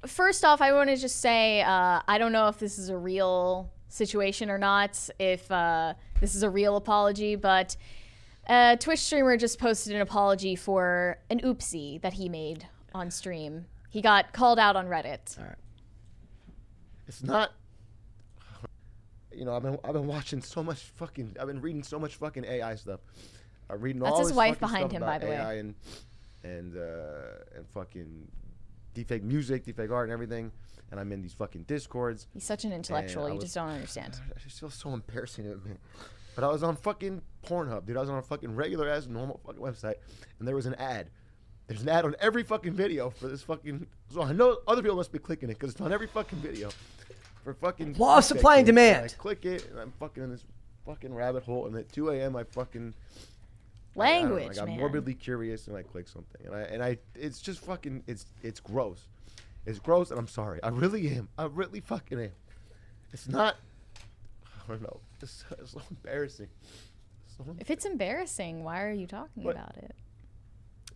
first off, I want to just say I don't know if this is a real situation or not, if this is a real apology, but a Twitch streamer just posted an apology for an oopsie that he made on stream. He got called out on Reddit. All right. It's not... You know, I've been watching so much fucking... I've been reading so much fucking AI stuff. I'm reading all this That's his wife fucking behind stuff him, about by the AI way. And fucking deepfake music, deepfake art and everything. And I'm in these fucking Discords. He's such an intellectual. You just don't understand. I just feel so embarrassing to admit. But I was on fucking Pornhub, dude. I was on a fucking regular ass normal fucking website, and there was an ad. There's an ad on every fucking video for this fucking. So I know other people must be clicking it because it's on every fucking video. For fucking. Law of supply and demand. And I click it, and I'm fucking in this fucking rabbit hole, and at 2 a.m. I fucking. Language, I got man. morbidly curious, and I click something, and I it's just fucking it's gross. It's gross, and I'm sorry. I really am. I really fucking am. It's not. I don't know. It's so embarrassing. If it's embarrassing, why are you talking about it?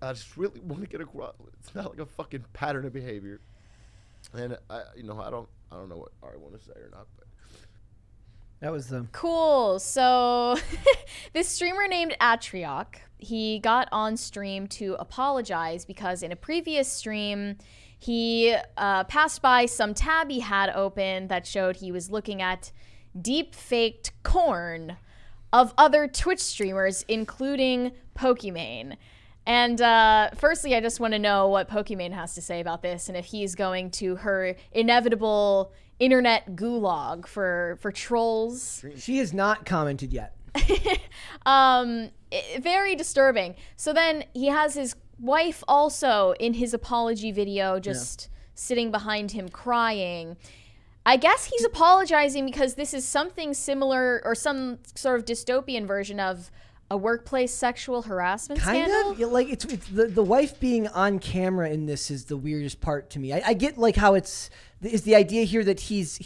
I just really want to get across. It's not like a fucking pattern of behavior, and I don't know what I want to say or not. But That was the cool. So this streamer named Atriok, he got on stream to apologize because in a previous stream, he passed by some tab he had open that showed he was looking at deep-faked corn of other Twitch streamers, including Pokimane. And firstly, I just want to know what Pokimane has to say about this and if he's going to her inevitable internet gulag for trolls. She has not commented yet. Very disturbing. So then he has his wife also in his apology video just sitting behind him crying. I guess he's apologizing because this is something similar or some sort of dystopian version of a workplace sexual harassment scandal. Kind of. Yeah, like it's the wife being on camera in this is the weirdest part to me. I get like how is the idea here that he's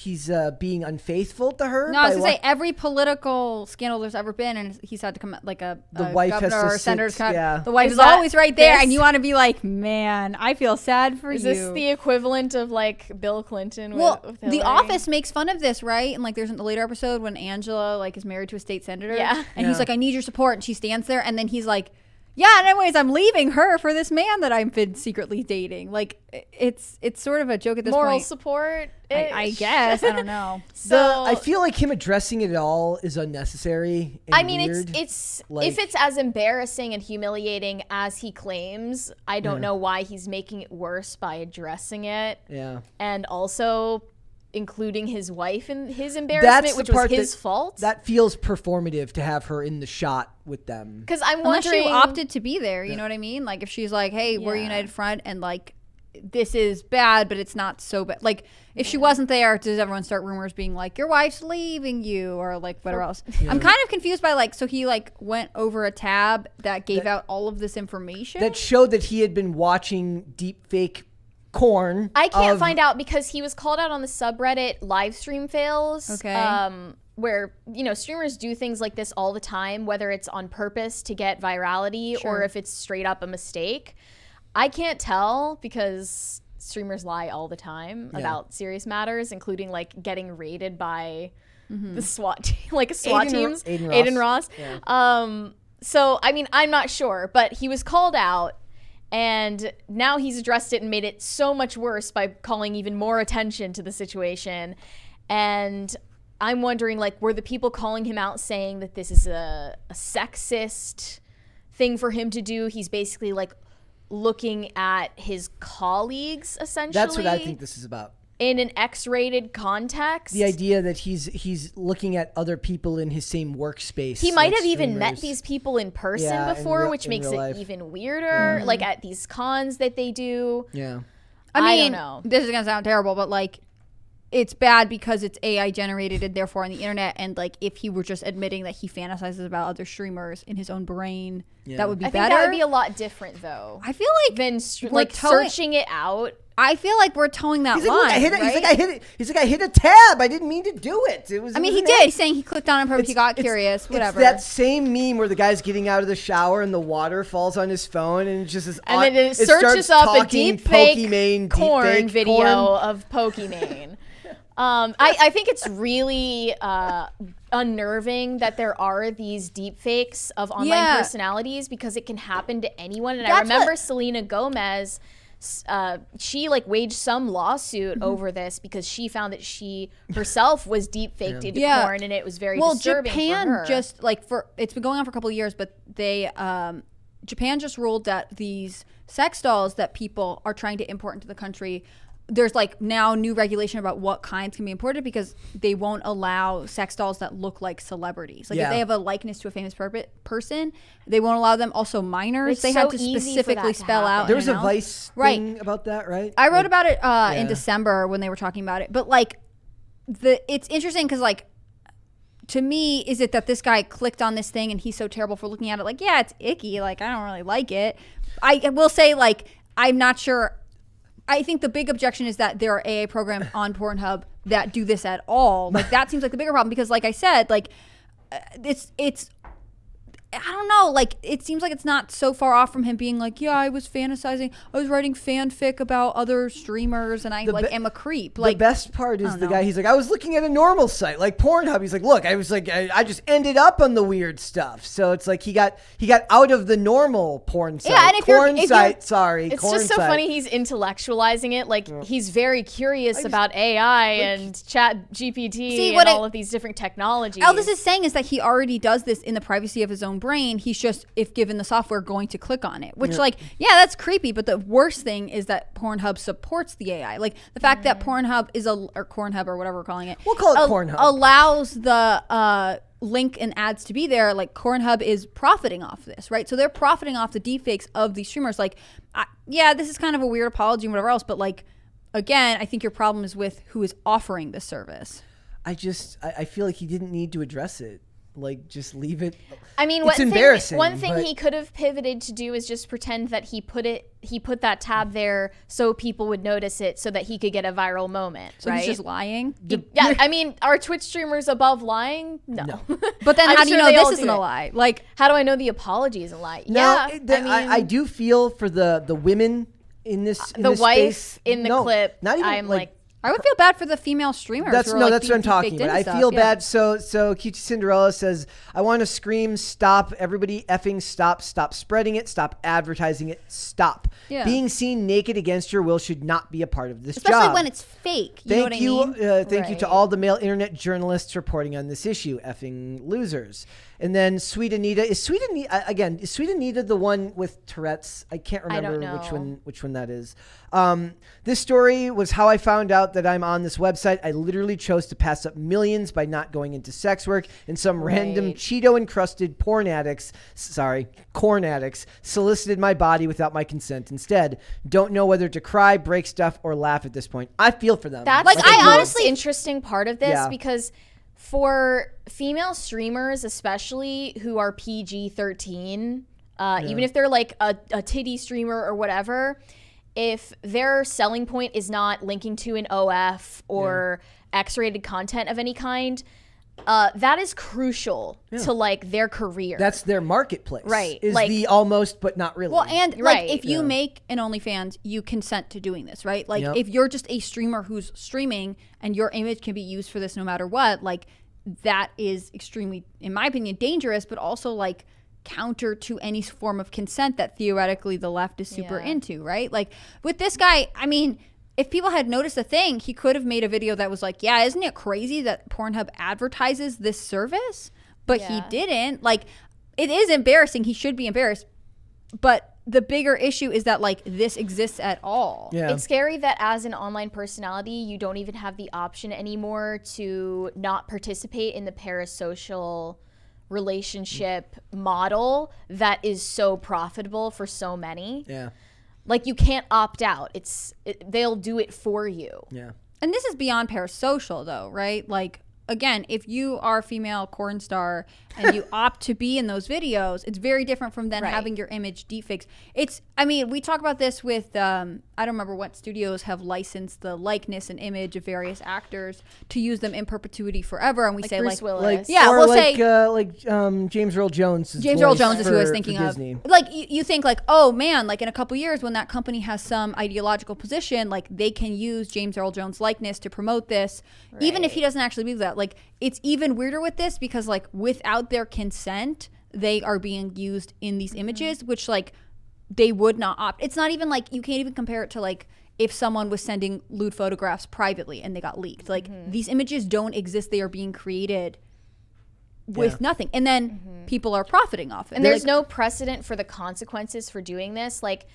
being unfaithful to her. No, I was gonna say every political scandal there's ever been, and he's had to come like the wife governor has to or senator's sit, yeah. The wife is that always right there, this? and you want to be like, man, I feel sad for Is you. this the equivalent of like Bill Clinton with The Hillary? Office makes fun of this, right? And like there's a later episode when Angela like is married to a state senator, and he's like, I need your support, and she stands there, and then he's like, yeah, and anyways, I'm leaving her for this man that I've been secretly dating. Like, it's sort of a joke at this Moral point. support. I guess. I don't know. So I feel like him addressing it at all is unnecessary. And I mean, weird. it's Like- if it's as embarrassing and humiliating as he claims, I don't know why he's making it worse by addressing it. Yeah. And also including his wife in his embarrassment, That's which the was part his fault. That feels performative to have her in the shot with them. Because I'm Unless wondering, she opted to be there, you know what I mean? Like if she's like, hey, we're Yeah. United Front, and like this is bad, but it's not so bad. Like if she wasn't there, does everyone start rumors being like, your wife's leaving you, or like whatever else? I'm kind of confused by like, so he like went over a tab that gave out all of this information That showed that he had been watching deepfake corn. I can't find out because he was called out on the subreddit live stream fails. Okay. Where, you know, streamers do things like this all the time, whether it's on purpose to get virality or if it's straight up a mistake. I can't tell because streamers lie all the time about serious matters, including like getting raided by the SWAT team, like SWAT teams. Aiden Ross. Yeah. So, I mean, I'm not sure, but he was called out. And now he's addressed it and made it so much worse by calling even more attention to the situation. And I'm wondering, like, were the people calling him out saying that this is a sexist thing for him to do? He's basically, like, looking at his colleagues, essentially. That's what I think this is about. In an X-rated context. The idea that he's looking at other people in his same workspace. He might like have even met streamers. these people in person before, which makes it even weirder. Like at these cons that they do. Yeah. I mean, don't know. this is gonna sound terrible, but like, it's bad because it's AI generated and therefore on the internet. And like, if he were just admitting that he fantasizes about other streamers in his own brain, that would be I better. think that would be a lot different, though. I feel like than we're searching it out I feel like we're towing that He's line. like, look, I hit it. right? He's like, I hit it. He's like, I hit a tab. I didn't mean to do it. It was. I mean, it was he an did. accident. He's saying he clicked on it on purpose. He got curious. Whatever. It's that same meme where the guy's getting out of the shower and the water falls on his phone and it's just this. And then it starts searches up a talking deep fake Pokimane, corn deepfake video corn. of Pokimane. I think it's really unnerving that there are these deep fakes of online personalities because it can happen to anyone. And I remember Selena Gomez, she like waged some lawsuit over this because she found that she herself was deep faked into porn, and it was very disturbing Japan for her. just like it's been going on for a couple of years, but they Japan just ruled that these sex dolls that people are trying to import into the country, there's like now new regulation about what kinds can be imported because they won't allow sex dolls that look like celebrities. Like if they have a likeness to a famous person, they won't allow them. Also minors, It's they so had to easy for specifically that to spell out. happen. There was a and Vice Right. thing about that, right? I wrote about it in December when they were talking about it. But like it's interesting because like to me, is it that this guy clicked on this thing and he's so terrible for looking at it? Like, yeah, it's icky. Like, I don't really like it. I will say, like, I'm not sure. I think the big objection is that there are AA programs on Pornhub that do this at all. Like, that seems like the bigger problem because, like I said, like, it's I don't know, like it seems like it's not so far off from him being like, yeah, I was fantasizing, I was writing fanfic about other streamers and I am a creep. Like the best part is the guy, he's like, I was looking at a normal site like Pornhub. He's like, look, I was like, I just ended up on the weird stuff. So it's like he got out of the normal porn site. Yeah, and if corn you're, site, it's just so site. funny he's intellectualizing it. Like he's very curious about AI and Chat GPT and all of these different technologies. All this is saying is that he already does this in the privacy of his own brain. He's just, if given the software, going to click on it, which that's creepy. But the worst thing is that Pornhub supports the AI. Like the fact that Pornhub is or Cornhub or whatever we're calling it. We'll call it Pornhub. Allows the link and ads to be there. Like Cornhub is profiting off this, right? So they're profiting off the deepfakes of these streamers. Like, this is kind of a weird apology and whatever else. But like, again, I think your problem is with who is offering the service. I feel like he didn't need to address it. Like, just leave it. I mean, it's embarrassing. One thing he could have pivoted to do is just pretend that he put that tab there so people would notice it, so that he could get a viral moment. So right? he's just lying. Yeah, I mean, are Twitch streamers above lying? No. But then, how do you know this isn't a lie? Like, how do I know the apology isn't a lie? No, yeah, I do feel for the women in this. The wife space. in the clip. Not even I'm like I would feel bad for the female streamers. That's who are, that's what I'm talking about. I feel bad. So Cutie Cinderella says, I want to scream, stop, everybody effing stop spreading it, stop advertising it, stop. Yeah. Being seen naked against your will should not be a part of this Especially job. when it's fake. You know what I mean? Thank you to all the male internet journalists reporting on this issue, effing losers. And then Sweet Anita, is Sweet Anita the one with Tourette's? I can't remember which one that is. This story was how I found out that I'm on this website. I literally chose to pass up millions by not going into sex work, and some random Cheeto-encrusted corn addicts solicited my body without my consent instead. Don't know whether to cry, break stuff, or laugh at this point. I feel for them. That's the most interesting part of this because for female streamers, especially who are PG-13, even if they're like a titty streamer or whatever, if their selling point is not linking to an OF or X-rated content of any kind, that is crucial to like their career. That's their marketplace, right? Is like, the almost, but not really. Well, and like if you make an OnlyFans, you consent to doing this, right? Like if you're just a streamer who's streaming and your image can be used for this no matter what, like that is extremely, in my opinion, dangerous, but also like counter to any form of consent that theoretically the left is super into, right? Like with this guy, I mean, if people had noticed a thing, he could have made a video that was like, yeah, isn't it crazy that Pornhub advertises this service? But he didn't. Like, it is embarrassing. He should be embarrassed. But the bigger issue is that like this exists at all. Yeah. It's scary that as an online personality, you don't even have the option anymore to not participate in the parasocial relationship model that is so profitable for so many. Yeah. Like you can't opt out. They'll do it for you. Yeah. And this is beyond parasocial though, right? Like again, if you are a female porn star and you opt to be in those videos, it's very different from then having your image deepfaked. We talk about this with, I don't remember what studios have licensed the likeness and image of various actors to use them in perpetuity forever. And we say Bruce like, Willis. James Earl Jones. James Earl Jones is who I was thinking of. Disney. Like you think like, oh man, like in a couple years when that company has some ideological position, like they can use James Earl Jones' likeness to promote this, even if he doesn't actually believe that. Like it's even weirder with this because like without their consent, they are being used in these images, which like they would not opt. It's not even like you can't even compare it to like if someone was sending lewd photographs privately and they got leaked. Like these images don't exist. They are being created with nothing. And then people are profiting off it. And there's no precedent for the consequences for doing this. Like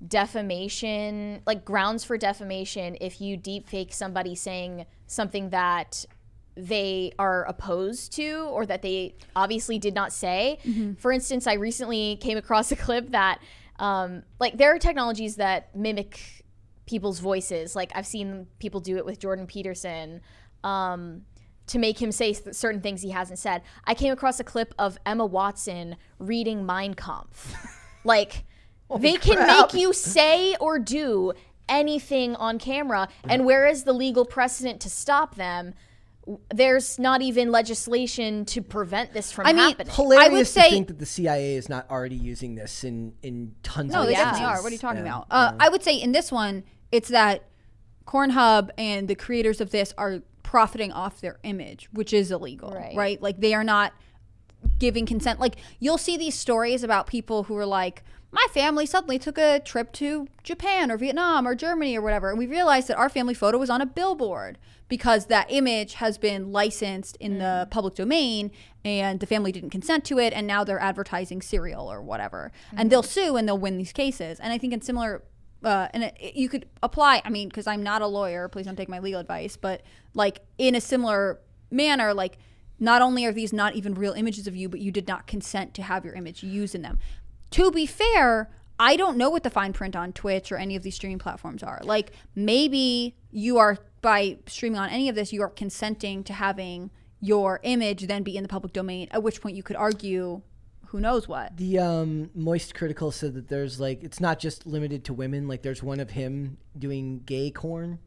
defamation, like grounds for defamation if you deepfake somebody saying something that they are opposed to or that they obviously did not say. For instance, I recently came across a clip that like there are technologies that mimic people's voices. Like I've seen people do it with Jordan Peterson to make him say certain things he hasn't said. I came across a clip of Emma Watson reading Mein Kampf. Like they can make you say or do anything on camera. And whereas the legal precedent to stop them, there's not even legislation to prevent this from happening. Hilarious I would say, to think that the CIA is not already using this in tons of No, they cases. definitely are. What are you talking about? I would say in this one, it's that Pornhub and the creators of this are profiting off their image, which is illegal, right? Like they are not giving consent. Like you'll see these stories about people who are like, my family suddenly took a trip to Japan or Vietnam or Germany or whatever. And we realized that our family photo was on a billboard because that image has been licensed in the public domain and the family didn't consent to it. And now they're advertising cereal or whatever. And they'll sue and they'll win these cases. And I think in similar, you could apply, I mean, because I'm not a lawyer, please don't take my legal advice, but like in a similar manner, like not only are these not even real images of you, but you did not consent to have your image used in them. To be fair, I don't know what the fine print on Twitch or any of these streaming platforms are. Like maybe you are, by streaming on any of this, you are consenting to having your image then be in the public domain, at which point you could argue who knows what. The Moist Critical said that there's like, it's not just limited to women. Like there's one of him doing gay corn.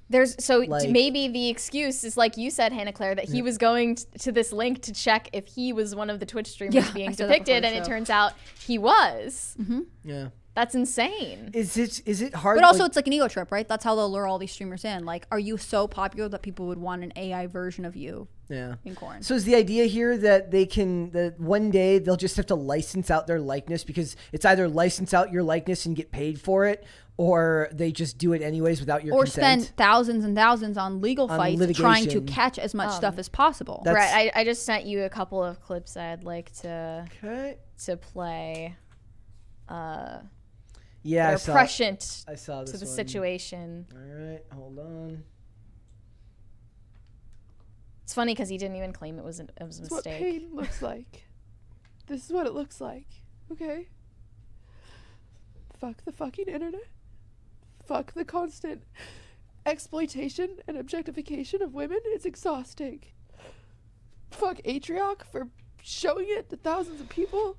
Maybe the excuse is like you said, Hannah Claire, that he was going to this link to check if he was one of the Twitch streamers being depicted, and it turns out he was. Yeah, that's insane. Is it hard? But also, it's like an ego trip, right? That's how they'll lure all these streamers in. Like, are you so popular that people would want an AI version of you? In corn. So is the idea here that that one day they'll just have to license out their likeness, because it's either license out your likeness and get paid for it, or they just do it anyways without your consent? Or spend thousands and thousands on legal fights trying to catch as much stuff as possible. Right. I just sent you a couple of clips I'd like to play. They're prescient I saw this to the one. situation. All right, hold on. It's funny because he didn't even claim it was a mistake. What pain looks like. This is what it looks like. Okay? Fuck the fucking internet. Fuck the constant exploitation and objectification of women. It's exhausting. Fuck Atrioc for showing it to thousands of people.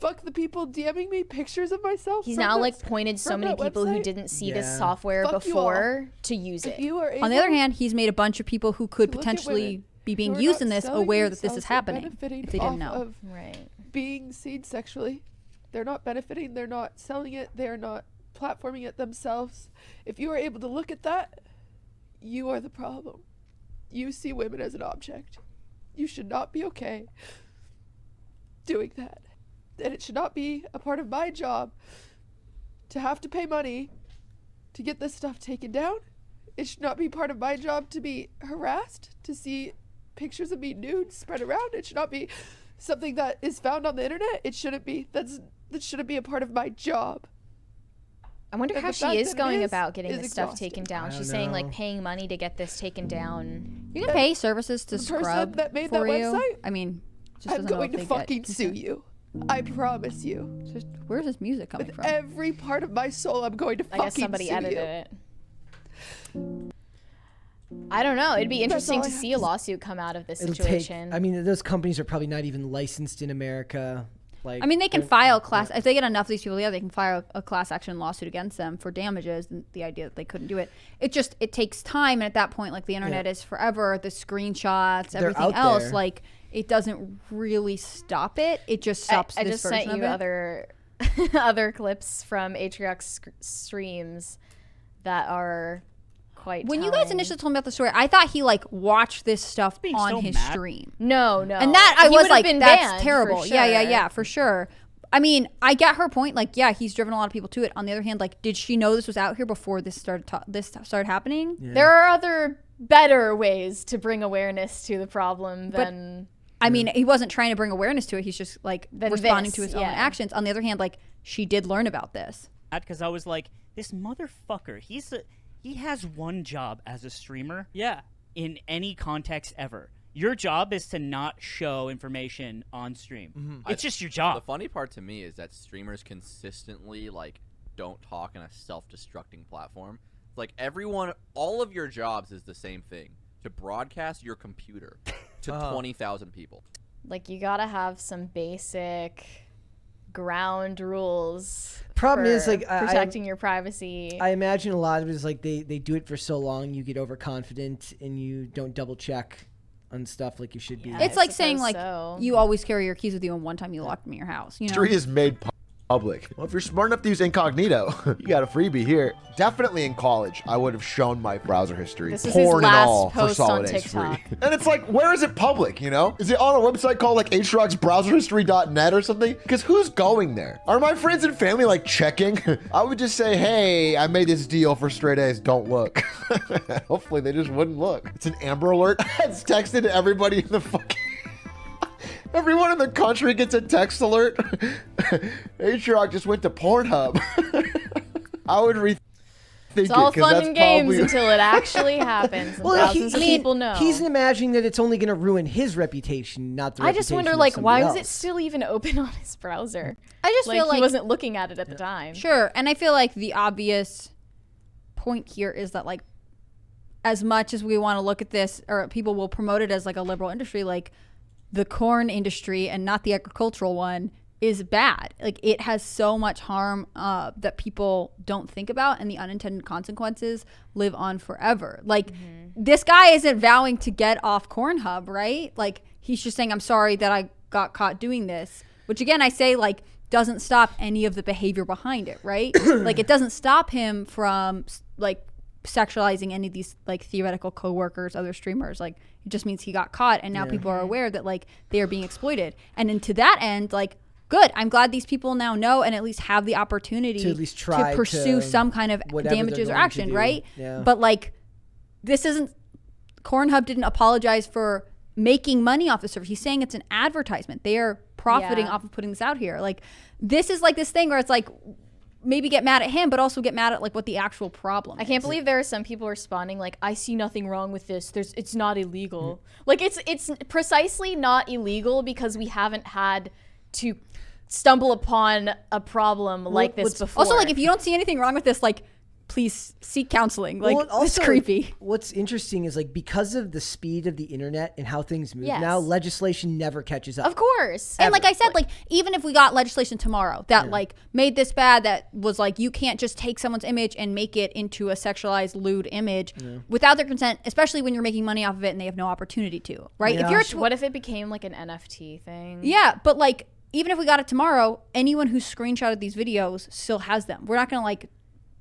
Fuck the people DMing me pictures of myself. He's now like pointed so many people who didn't see this software before to use it. On the other hand, he's made a bunch of people who could potentially be being used in this aware that this is happening if they didn't know. Right. Being seen sexually. They're not benefiting. They're not selling it. They're not platforming it themselves. If you are able to look at that, you are the problem. You see women as an object. You should not be okay doing that. And it should not be a part of my job to have to pay money to get this stuff taken down. It should not be part of my job to be harassed, to see pictures of me nude spread around. It should not be something that is found on the internet. It shouldn't be. That shouldn't be a part of my job. I wonder how she is going about getting this stuff taken down. She's saying like paying money to get this taken down. You can pay services to scrub that made for that you. website. I mean, I'm going to fucking sue you. I promise you. Where's this music coming from? Every part of my soul, I'm going to fucking sue you. I guess somebody edited it. I don't know. It'd be That's interesting all to I have see a lawsuit come out of this It'll situation. take. I mean, those companies are probably not even licensed in America. Like, I mean, they can file class if they get enough of these people. Yeah, they can file a class action lawsuit against them for damages. And the idea that they couldn't do it, it takes time. And at that point, like the internet is forever. The screenshots, everything else, like it doesn't really stop it. It just stops. I this just version sent you of it. other clips from Atriox streams that are quite. When you telling. guys initially told me about the story, I thought he like watched this stuff on so his mad. stream. No, And that I He was would've like, been that's banned, terrible. for Yeah, sure. for sure. I mean, I get her point. Like, yeah, he's driven a lot of people to it. On the other hand, like, did she know this was out here before this started happening? Yeah. There are other better ways to bring awareness to the problem than. I mean, he wasn't trying to bring awareness to it. He's just like responding to his own yeah. actions. On the other hand, like, she did learn about this. Because I was like, this motherfucker, he has one job as a streamer. Yeah. In any context ever. Your job is to not show information on stream. It's just your The job. funny part to me is that streamers consistently like don't talk in a self-destructing platform. Like all of your jobs is the same thing: to broadcast your computer to 20,000 people. Like, you gotta have some basic ground rules. Problem is, for like, protecting your privacy. I imagine a lot of it is like they do it for so long, you get overconfident and you don't double check on stuff like you should be. It's like saying like so. you always carry your keys with you, and one time you locked them in your house. You know, History is made public. Well, if you're smart enough to use incognito, you got a freebie here. Definitely in college, I would have shown my browser history, This is his porn and last all, for post on solid A's TikTok. free. And it's like, where is it public? You know, is it on a website called like HRocksBrowserHistory.net or something? Because who's going there? Are my friends and family like checking? I would just say, hey, I made this deal for straight A's. Don't look. Hopefully, they just wouldn't look. It's an Amber Alert. It's texted to everybody in the fucking. Everyone in the country gets a text alert. H-Rock just went to Pornhub. I would rethink It's all it, 'cause fun that's and games probably- until it actually happens. And thousands of people know. He's imagining that it's only going to ruin his reputation, not the I just reputation wonder, of like, why somebody was it else. still even open on his browser? I just feel like he wasn't looking at it at the time. Sure, and I feel like the obvious point here is that like as much as we want to look at this, or people will promote it as like a liberal industry, like the corn industry and not the agricultural one is bad. Like it has so much harm that people don't think about, and the unintended consequences live on forever. Like this guy isn't vowing to get off Cornhub, right? Like he's just saying, I'm sorry that I got caught doing this, which again, I say like doesn't stop any of the behavior behind it, right? Like it doesn't stop him from like sexualizing any of these like theoretical coworkers, other streamers. Like it just means he got caught, and now people are aware that like they are being exploited. And then to that end, like good, I'm glad these people now know and at least have the opportunity To at least try to pursue to some kind of whatever they're damages or going to action, do. right? Yeah. But like this isn't, Cornhub didn't apologize for making money off the service. He's saying it's an advertisement. They are profiting off of putting this out here. Like this is like this thing where it's like maybe get mad at him, but also get mad at like what the actual problem I can't believe there are some people responding like, I see nothing wrong with this. It's not illegal. Like it's precisely not illegal because we haven't had to stumble upon a problem like this before. Also, like if you don't see anything wrong with this, like please seek counseling. Like Well, it's also, creepy. What's interesting is like because of the speed of the internet and how things move Yes. now, legislation never catches up. Of course. And like I said, like even if we got legislation tomorrow that like made this bad, that was like you can't just take someone's image and make it into a sexualized lewd image without their consent, especially when you're making money off of it and they have no opportunity to, right? Yeah. If you're What if it became like an NFT thing? yeah, but like even if we got it tomorrow, anyone who screenshotted these videos still has them. We're not gonna like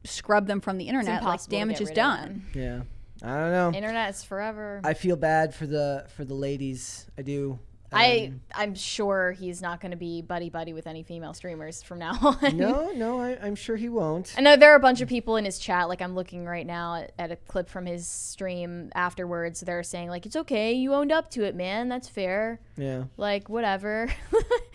scrub them from the It's internet. Like impossible to damage get is rid of done. them. Yeah, I don't know. Internet is forever. I feel bad for the ladies. I do. I'm sure he's not going to be buddy with any female streamers from now on. No, I'm sure he won't. I know there are a bunch of people in his chat. Like I'm looking right now at a clip from his stream afterwards. They're saying like, it's okay, you owned up to it, man. That's fair. Yeah. Like whatever.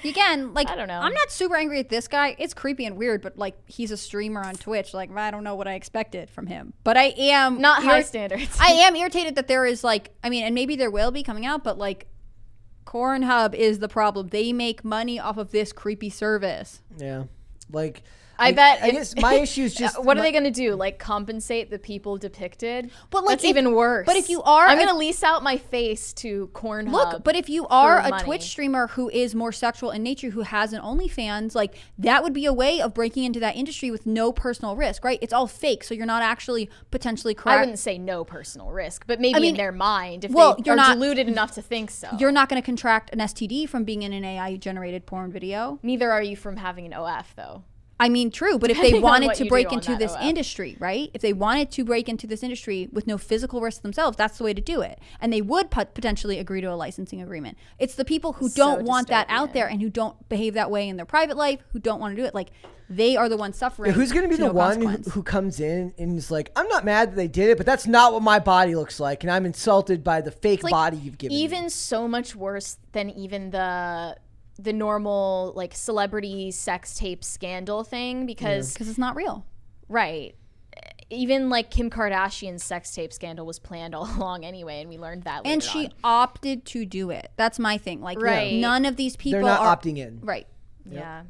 Again, like I don't know. I'm not super angry at this guy. It's creepy and weird, but like he's a streamer on Twitch. Like I don't know what I expected from him, but I am Not high standards. I am irritated that there is like, I mean, and maybe there will be coming out, but like Cornhub is the problem. They make money off of this creepy service. Yeah. Like I bet. I guess my issue is just what are they going to do? Like compensate the people depicted? But like that's even worse. But if you are, I'm going to lease out my face to Pornhub. Look, but if you are a money. Twitch streamer who is more sexual in nature, who has an OnlyFans, like that would be a way of breaking into that industry with no personal risk, right? It's all fake, so you're not actually potentially correct. I wouldn't say no personal risk, but maybe in their mind, if you're are not deluded enough to think so. You're not going to contract an STD from being in an AI-generated porn video. Neither are you from having an OF, though. I mean, true, but Depending if they wanted what to you break do on into that this OF. industry, right? If they wanted to break into this industry with no physical risk themselves, that's the way to do it. And they would potentially agree to a licensing agreement. It's the people who don't want that out there and who don't behave that way in their private life, who don't want to do it. Like, they are the ones suffering. Yeah, who's going to be the one who comes in and is like, I'm not mad that they did it, but that's not what my body looks like, and I'm insulted by the fake body you've given even me. So much worse than even the normal like celebrity sex tape scandal thing because it's not real. Right. Even like Kim Kardashian's sex tape scandal was planned all along anyway, and we learned that later And she on. opted to do it. That's my thing. Like, Right. none of these people They're not are opting in. Right. Yeah.